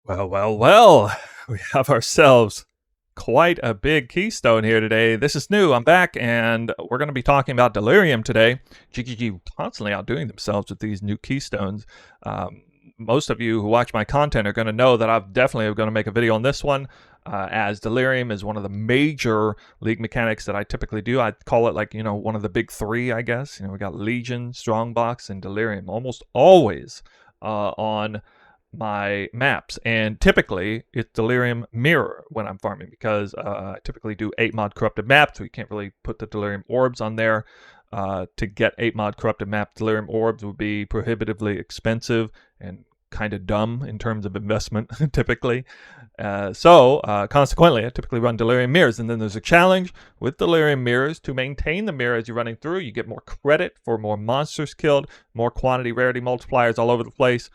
Well, we have ourselves quite a big keystone here today. This is new. I'm back, and we're going to be talking about Delirium today. GGG constantly outdoing themselves with these new keystones. Most of you who watch my content are going to know that I'm definitely going to make a video on this one, as Delirium is one of the major league mechanics that I typically do. I call it like, one of the big three, I guess. We got Legion, Strongbox, and Delirium almost always on my maps, and typically it's Delirium Mirror when I'm farming, because I typically do 8 mod corrupted maps, so you can't really put the Delirium orbs on there. To get 8 mod corrupted map Delirium orbs would be prohibitively expensive and kind of dumb in terms of investment typically. Consequently, I typically run Delirium Mirrors, and then there's a challenge with Delirium Mirrors. To maintain the mirror as you're running through, you get more credit for more monsters killed, more quantity rarity multipliers all over the place.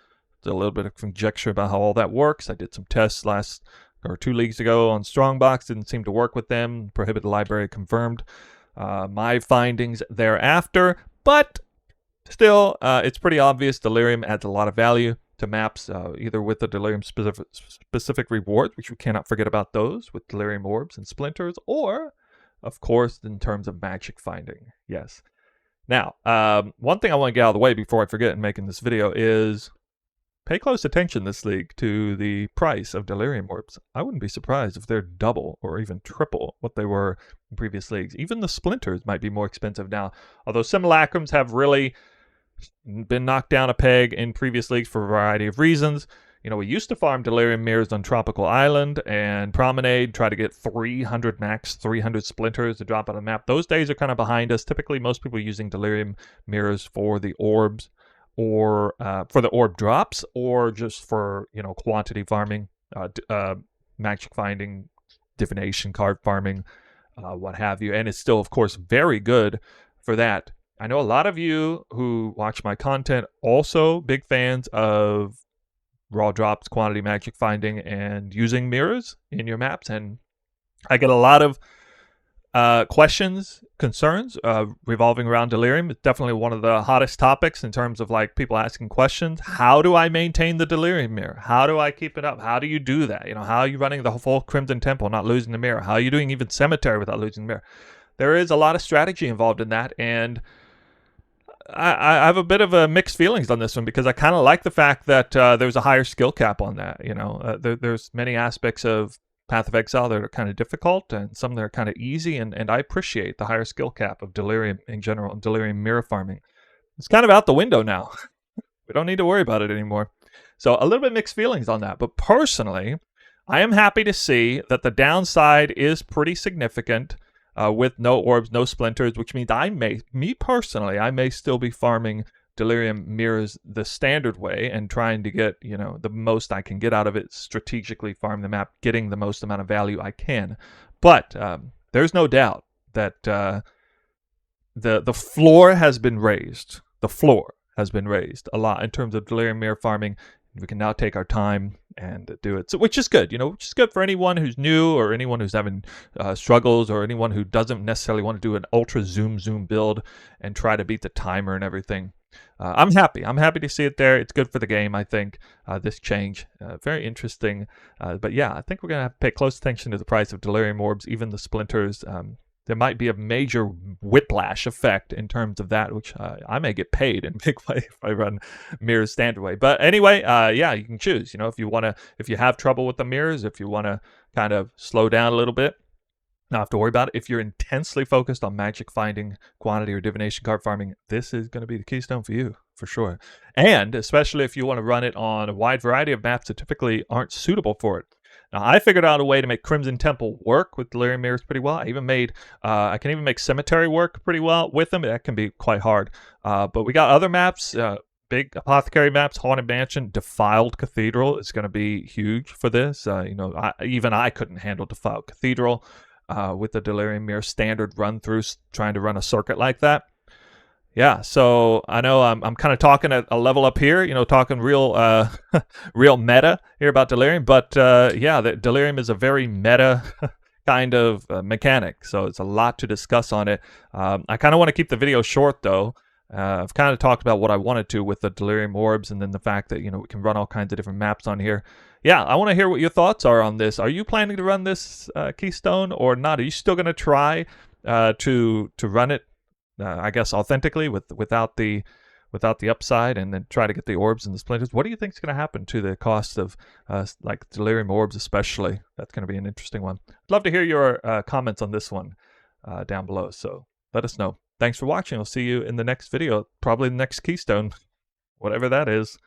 There's a little bit of conjecture about how all that works. I did some tests 2 leagues ago on Strongbox. Didn't seem to work with them. Prohibited library confirmed my findings thereafter. But still, it's pretty obvious Delirium adds a lot of value to maps, either with the Delirium specific rewards, which we cannot forget about those, with Delirium orbs and splinters, or, of course, in terms of magic finding. Yes. Now, one thing I want to get out of the way before I forget in making this video is pay close attention this league to the price of Delirium orbs. I wouldn't be surprised if they're double or even triple what they were in previous leagues. Even the splinters might be more expensive now, although simulacrums have really been knocked down a peg in previous leagues for a variety of reasons. We used to farm Delirium mirrors on Tropical Island and Promenade, try to get 300 max, 300 splinters to drop on a map. Those days are kind of behind us. Typically, most people are using Delirium mirrors for the orbs, or for the orb drops, or just for quantity farming, magic finding, divination card farming, what have you. And it's still, of course, very good for that. I know a lot of you who watch my content also big fans of raw drops, quantity magic finding, and using mirrors in your maps. And I get a lot of questions, concerns revolving around Delirium. It's definitely one of the hottest topics in terms of like people asking questions. How do I maintain the Delirium mirror? How do I keep it up? How do you do that? How are you running the full Crimson Temple, not losing the mirror? How are you doing even Cemetery without losing the mirror? There is a lot of strategy involved in that, and I have a bit of mixed feelings on this one, because I kind of like the fact that there's a higher skill cap on that. There's many aspects of Path of Exile that are kind of difficult, and some that are kind of easy, and I appreciate the higher skill cap of Delirium in general, and Delirium mirror farming. It's kind of out the window now. We don't need to worry about it anymore. So a little bit mixed feelings on that, but personally, I am happy to see that the downside is pretty significant, with no orbs, no splinters, which means I may still be farming Delirium mirrors the standard way and trying to get, the most I can get out of it, strategically farm the map, getting the most amount of value I can. But there's no doubt that the floor has been raised. The floor has been raised a lot in terms of Delirium mirror farming. We can now take our time and do it, so, which is good, which is good for anyone who's new, or anyone who's having struggles, or anyone who doesn't necessarily want to do an ultra zoom build and try to beat the timer and everything. I'm happy to see it there. It's good for the game, I think, this change. Very interesting. But yeah, I think we're going to have to pay close attention to the price of Delirium orbs, even the splinters. There might be a major whiplash effect in terms of that, which I may get paid in a big way if I run mirrors standard way. But anyway, yeah, you can choose. If you have trouble with the mirrors, if you want to kind of slow down a little bit, not have to worry about it. If you're intensely focused on magic finding, quantity, or divination card farming, this is going to be the keystone for you, for sure. And especially if you want to run it on a wide variety of maps that typically aren't suitable for it. Now, I figured out a way to make Crimson Temple work with Delirium mirrors pretty well. I can even make Cemetery work pretty well with them. That can be quite hard. But we got other maps, big Apothecary maps, Haunted Mansion, Defiled Cathedral is going to be huge for this. Even I couldn't handle Defiled Cathedral with the Delirium mirror standard run through, trying to run a circuit like that. Yeah, so I know I'm kind of talking at a level up here, talking real real meta here about Delirium, but yeah, the Delirium is a very meta kind of mechanic, so it's a lot to discuss on it. I kind of want to keep the video short, though, I've kind of talked about what I wanted to with the Delirium orbs, and then the fact that, you know, we can run all kinds of different maps on here. Yeah, I want to hear what your thoughts are on this. Are you planning to run this Keystone or not? Are you still going to try to run it, I guess, authentically without the upside, and then try to get the orbs and the splinters? What do you think is going to happen to the cost of like Delirium orbs, especially? That's going to be an interesting one. I'd love to hear your comments on this one down below. So let us know. Thanks for watching. I'll see you in the next video, probably the next Keystone, whatever that is.